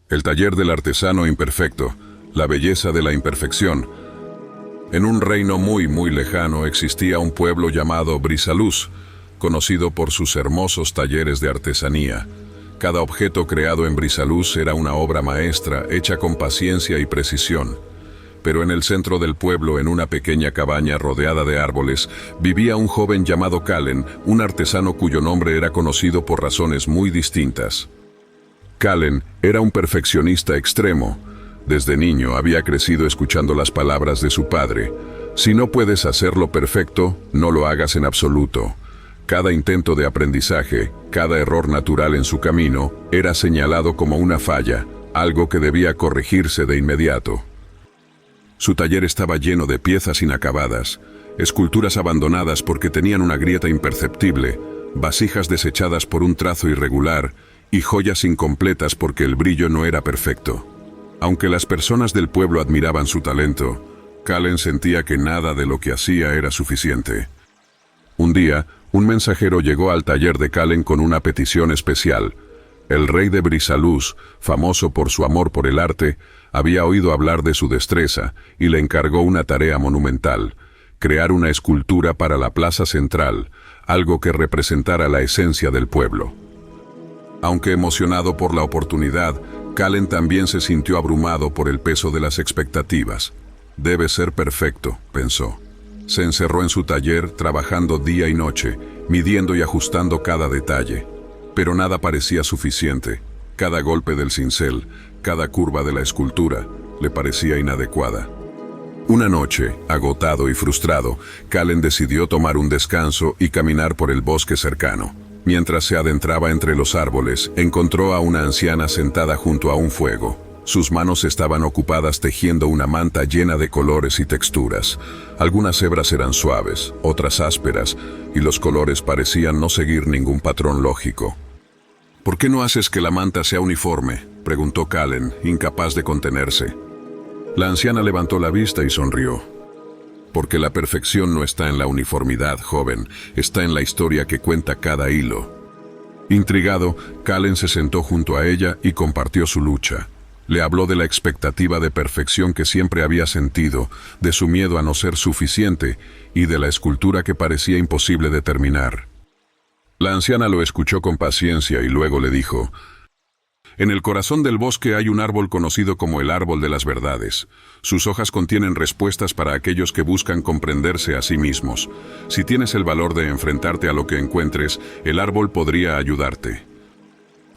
El taller del artesano imperfecto, la belleza de la imperfección. En un reino muy lejano existía un pueblo llamado Brisaluz, conocido por sus hermosos talleres de artesanía. Cada objeto creado en Brisaluz era una obra maestra, hecha con paciencia y precisión. Pero en el centro del pueblo, en una pequeña cabaña rodeada de árboles, vivía un joven llamado Kallen, un artesano cuyo nombre era conocido por razones muy distintas. Kallen era un perfeccionista extremo. Desde niño había crecido escuchando las palabras de su padre: si no puedes hacerlo perfecto, no lo hagas en absoluto. Cada intento de aprendizaje, cada error natural en su camino, era señalado como una falla, algo que debía corregirse de inmediato. Su taller estaba lleno de piezas inacabadas, esculturas abandonadas porque tenían una grieta imperceptible, vasijas desechadas por un trazo irregular y joyas incompletas porque el brillo no era perfecto. Aunque las personas del pueblo admiraban su talento, Kallen sentía que nada de lo que hacía era suficiente. Un día, un mensajero llegó al taller de Kallen con una petición especial. El rey de Brisaluz, famoso por su amor por el arte, había oído hablar de su destreza y le encargó una tarea monumental: crear una escultura para la plaza central, algo que representara la esencia del pueblo. Aunque emocionado por la oportunidad, Kallen también se sintió abrumado por el peso de las expectativas. Debe ser perfecto, pensó. Se encerró en su taller, trabajando día y noche, midiendo y ajustando cada detalle. Pero nada parecía suficiente. Cada golpe del cincel, cada curva de la escultura, le parecía inadecuada. Una noche, agotado y frustrado, Kallen decidió tomar un descanso y caminar por el bosque cercano. Mientras se adentraba entre los árboles, encontró a una anciana sentada junto a un fuego. Sus manos estaban ocupadas tejiendo una manta llena de colores y texturas. Algunas hebras eran suaves, otras ásperas, y los colores parecían no seguir ningún patrón lógico. «¿Por qué no haces que la manta sea uniforme?», preguntó Kallen, incapaz de contenerse. La anciana levantó la vista y sonrió. «Porque la perfección no está en la uniformidad, joven, está en la historia que cuenta cada hilo». Intrigado, Kallen se sentó junto a ella y compartió su lucha. Le habló de la expectativa de perfección que siempre había sentido, de su miedo a no ser suficiente y de la escultura que parecía imposible de terminar. La anciana lo escuchó con paciencia y luego le dijo: «En el corazón del bosque hay un árbol conocido como el árbol de las verdades. Sus hojas contienen respuestas para aquellos que buscan comprenderse a sí mismos. Si tienes el valor de enfrentarte a lo que encuentres, el árbol podría ayudarte».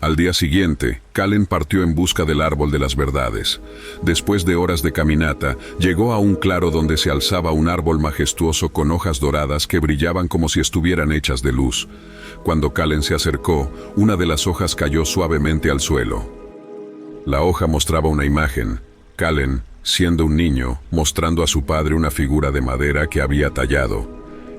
Al día siguiente, Kallen partió en busca del árbol de las verdades. Después de horas de caminata, llegó a un claro donde se alzaba un árbol majestuoso con hojas doradas que brillaban como si estuvieran hechas de luz. Cuando Kallen se acercó, una de las hojas cayó suavemente al suelo. La hoja mostraba una imagen: Kallen, siendo un niño, mostrando a su padre una figura de madera que había tallado.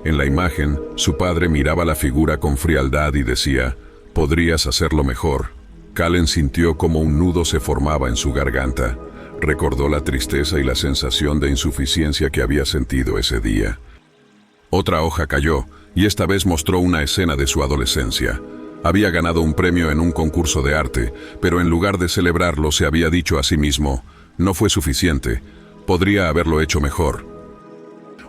En la imagen, su padre miraba la figura con frialdad y decía: «Podrías hacerlo mejor». Kallen sintió como un nudo se formaba en su garganta. Recordó la tristeza y la sensación de insuficiencia que había sentido ese día. Otra hoja cayó, y esta vez mostró una escena de su adolescencia. Había ganado un premio en un concurso de arte, pero en lugar de celebrarlo se había dicho a sí mismo: «No fue suficiente, podría haberlo hecho mejor».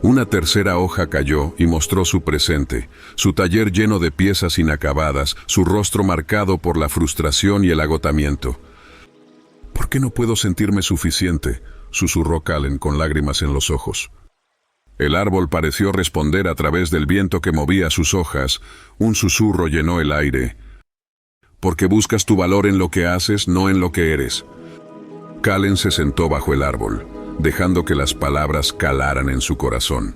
Una tercera hoja cayó y mostró su presente, su taller lleno de piezas inacabadas, su rostro marcado por la frustración y el agotamiento. «¿Por qué no puedo sentirme suficiente?», susurró Kallen con lágrimas en los ojos. El árbol pareció responder a través del viento que movía sus hojas. Un susurro llenó el aire: «Porque buscas tu valor en lo que haces, no en lo que eres». Kallen se sentó bajo el árbol, dejando que las palabras calaran en su corazón.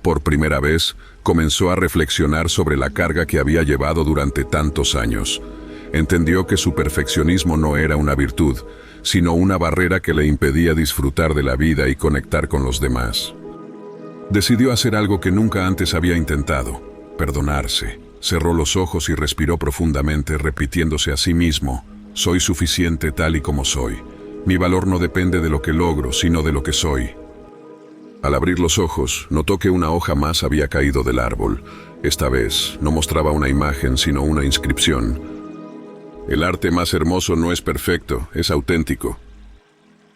Por primera vez, comenzó a reflexionar sobre la carga que había llevado durante tantos años. Entendió que su perfeccionismo no era una virtud, sino una barrera que le impedía disfrutar de la vida y conectar con los demás. Decidió hacer algo que nunca antes había intentado: perdonarse. Cerró los ojos y respiró profundamente, repitiéndose a sí mismo: «Soy suficiente tal y como soy. Mi valor no depende de lo que logro, sino de lo que soy». Al abrir los ojos, notó que una hoja más había caído del árbol. Esta vez, no mostraba una imagen, sino una inscripción: El arte más hermoso no es perfecto, es auténtico.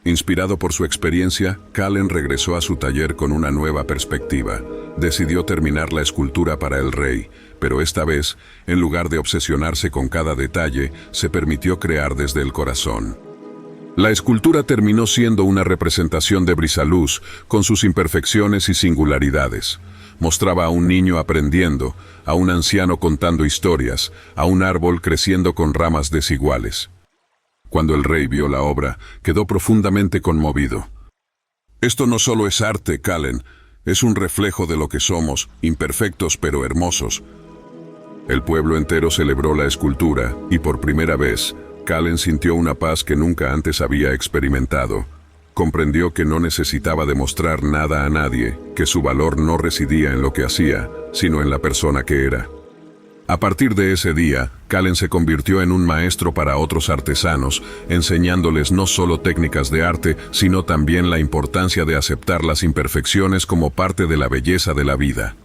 Inspirado por su experiencia, Kallen regresó a su taller con una nueva perspectiva. Decidió terminar la escultura para el rey, pero esta vez, en lugar de obsesionarse con cada detalle, se permitió crear desde el corazón. La escultura terminó siendo una representación de Brizaluz, con sus imperfecciones y singularidades. Mostraba a un niño aprendiendo, a un anciano contando historias, a un árbol creciendo con ramas desiguales. Cuando el rey vio la obra, quedó profundamente conmovido. Esto no solo es arte, Kallen, es un reflejo de lo que somos, imperfectos pero hermosos. El pueblo entero celebró la escultura y por primera vez, Kallen sintió una paz que nunca antes había experimentado. Comprendió que no necesitaba demostrar nada a nadie, que su valor no residía en lo que hacía, sino en la persona que era. A partir de ese día, Kallen se convirtió en un maestro para otros artesanos, enseñándoles no solo técnicas de arte, sino también la importancia de aceptar las imperfecciones como parte de la belleza de la vida.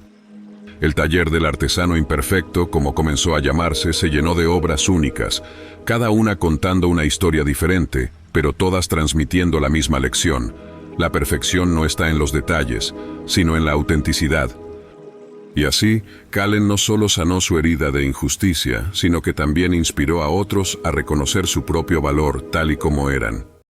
El taller del artesano imperfecto, como comenzó a llamarse, se llenó de obras únicas, cada una contando una historia diferente, pero todas transmitiendo la misma lección. La perfección no está en los detalles, sino en la autenticidad. Y así, Kallen no solo sanó su herida de injusticia, sino que también inspiró a otros a reconocer su propio valor tal y como eran.